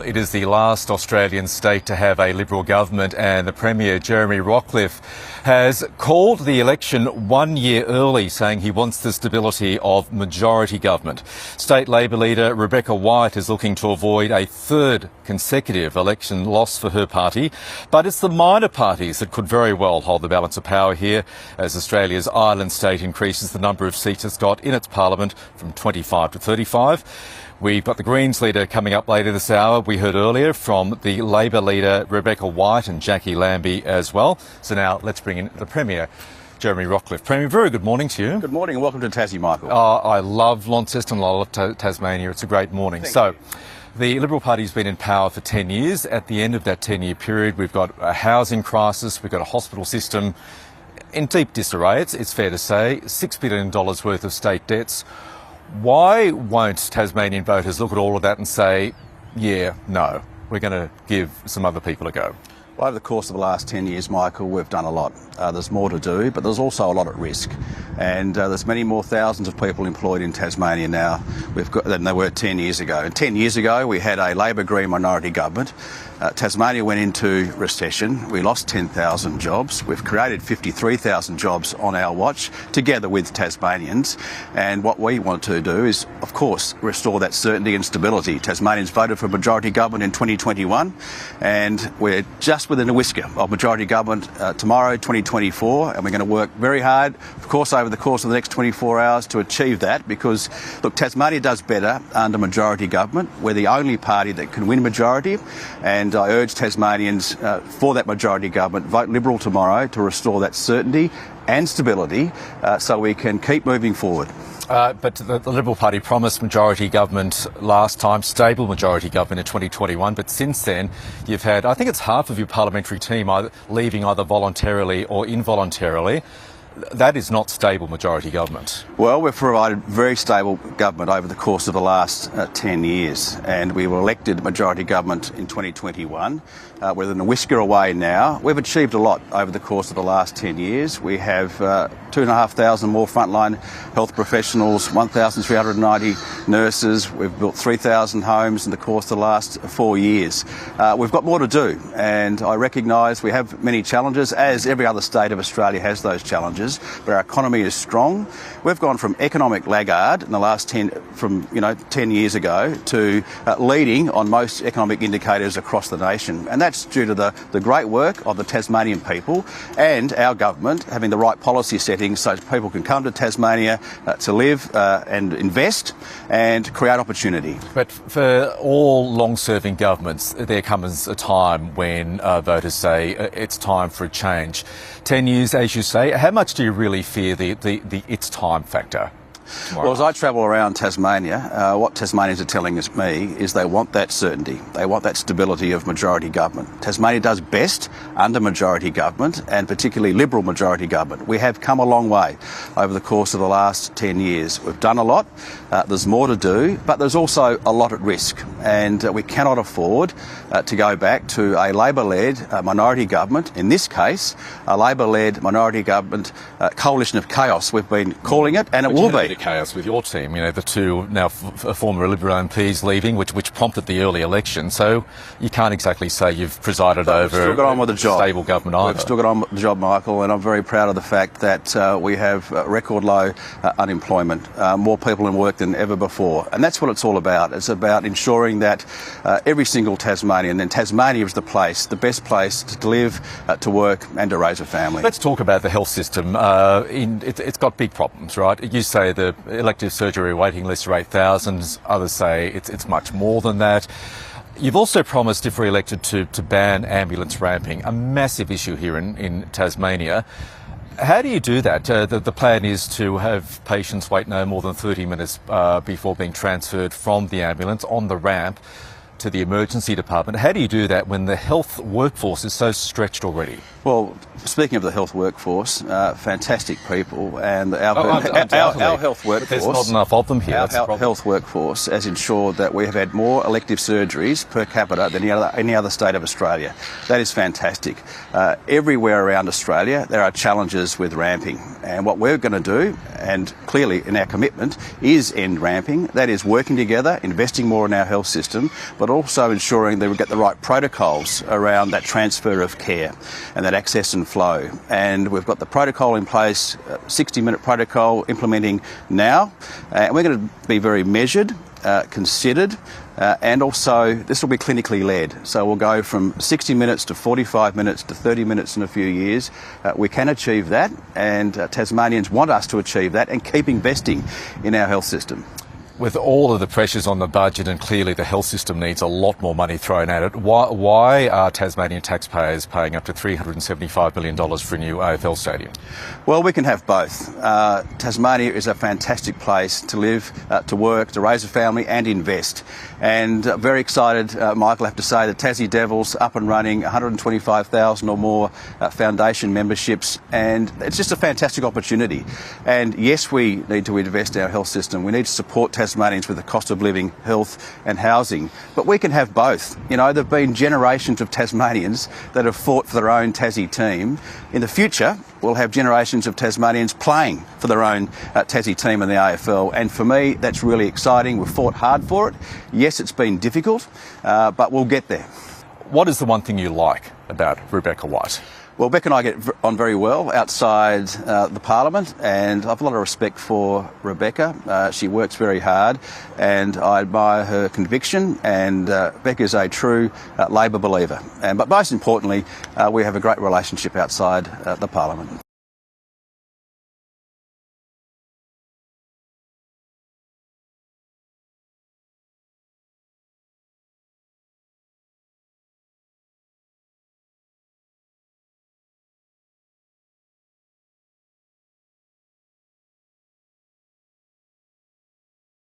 it is the last Australian state to have a Liberal government, and the Premier Jeremy Rockcliff has called the election 1 year early, saying he wants the stability of majority government. State Labor leader Rebecca White is looking to avoid a third consecutive election loss for her party, but it's the minor parties that could very well hold the balance of power here as Australia's island state increases the number of seats it's got in its parliament from 25 to 35. We've got the Greens leader coming up later this hour. We heard earlier from the Labor leader Rebecca White and Jackie Lambie as well. So now let's bring in the Premier, Jeremy Rockcliff. Premier, very good morning to you. Good morning and welcome to Tassie, Michael. I love Launceston, I love Tasmania. It's a great morning. Thank you. The Liberal Party's been in power for 10 years. At the end of that 10-year period, we've got a housing crisis, we've got a hospital system in deep disarray, it's fair to say, $6 billion worth of state debts. Why won't Tasmanian voters look at all of that and say, yeah, no, we're going to give some other people a go? Well, over the course of the last 10 years, Michael, we've done a lot. There's more to do, but there's also a lot at risk. And there's many more thousands of people employed in Tasmania now than there were 10 years ago. And 10 years ago, we had a Labor-Green minority government. Tasmania went into recession. We lost 10,000 jobs. We've created 53,000 jobs on our watch, together with Tasmanians. And what we want to do is, of course, restore that certainty and stability. Tasmanians voted for majority government in 2021, and we're just within a whisker of majority government tomorrow, 2024, and we're going to work very hard, of course, over the course of the next 24 hours to achieve that, because, look, Tasmania does better under majority government. We're the only party that can win majority, and I urge Tasmanians for that majority government, vote Liberal tomorrow to restore that certainty and stability so we can keep moving forward. But the Liberal Party promised majority government last time, stable majority government in 2021, but since then you've had, I think it's half of your parliamentary team leaving either voluntarily or involuntarily. That is not stable majority government. Well, we've provided very stable government over the course of the last 10 years, and we were elected majority government in 2021. We're within a whisker away now. We've achieved a lot over the course of the last 10 years. We have 2,500 more frontline health professionals, 1,390 nurses. We've built 3,000 homes in the course of the last 4 years. We've got more to do, and I recognise we have many challenges, as every other state of Australia has those challenges. But our economy is strong. We've gone from economic laggard in the last 10 years ago to leading on most economic indicators across the nation, and that's due to the great work of the Tasmanian people and our government having the right policy settings so people can come to Tasmania to live and invest and create opportunity. But for all long-serving governments, there comes a time when voters say it's time for a change. 10 years, as you say. How much do you really fear the it's time factor tomorrow? Well, as I travel around Tasmania, what Tasmanians are telling me is they want that certainty. They want that stability of majority government. Tasmania does best under majority government, and particularly Liberal majority government. We have come a long way over the course of the last 10 years. We've done a lot. There's more to do, but there's also a lot at risk, and we cannot afford to go back to a Labor-led minority government. In this case, a Labor-led minority government coalition of chaos, we've been calling it, and it will be. Chaos with your team, the two now former Liberal MPs leaving, which prompted the early election. So you can't exactly say you've presided over still got on with the job. Stable government either. We've still got on with the job, Michael, and I'm very proud of the fact that we have record low unemployment, more people in work than ever before, and that's what it's all about. It's about ensuring that every single Tasmanian, and Tasmania is the best place to live, to work and to raise a family. Let's talk about the health system. It's got big problems, right? You say the elective surgery waiting list are 8,000. Others say it's much more than that. You've also promised, if re-elected, to ban ambulance ramping, a massive issue here in Tasmania. How do you do that? The plan is to have patients wait no more than 30 minutes before being transferred from the ambulance on the ramp to the emergency department. How do you do that when the health workforce is so stretched already? Well, speaking of the health workforce, fantastic people, and our health workforce. There's not enough of them here. Our health workforce has ensured that we have had more elective surgeries per capita than any other state of Australia. That is fantastic. Everywhere around Australia, there are challenges with ramping, and what we're going to do, and clearly in our commitment, is end ramping. That is working together, investing more in our health system, but also ensuring that we get the right protocols around that transfer of care and that access and flow. And we've got the protocol in place, 60-minute protocol implementing now, and we're going to be very measured, considered, and also this will be clinically led. So we'll go from 60 minutes to 45 minutes to 30 minutes in a few years. We can achieve that, and Tasmanians want us to achieve that and keep investing in our health system. With all of the pressures on the budget, and clearly the health system needs a lot more money thrown at it, why are Tasmanian taxpayers paying up to $375 million for a new AFL stadium? Well, we can have both. Tasmania is a fantastic place to live, to work, to raise a family and invest. And very excited, Michael, I have to say, the Tassie Devils up and running, 125,000 or more foundation memberships, and it's just a fantastic opportunity. And yes, we need to invest in our health system. We need to support Tasmanians with the cost of living, health and housing. But we can have both. You know, there have been generations of Tasmanians that have fought for their own Tassie team. In the future, we'll have generations of Tasmanians playing for their own Tassie team in the AFL. And for me, that's really exciting. We've fought hard for it. Yes, it's been difficult, but we'll get there. What is the one thing you like about Rebecca White? Well, Beck and I get on very well outside the Parliament, and I have a lot of respect for Rebecca. She works very hard, and I admire her conviction, and Beck is a true Labor believer. But most importantly, we have a great relationship outside the Parliament.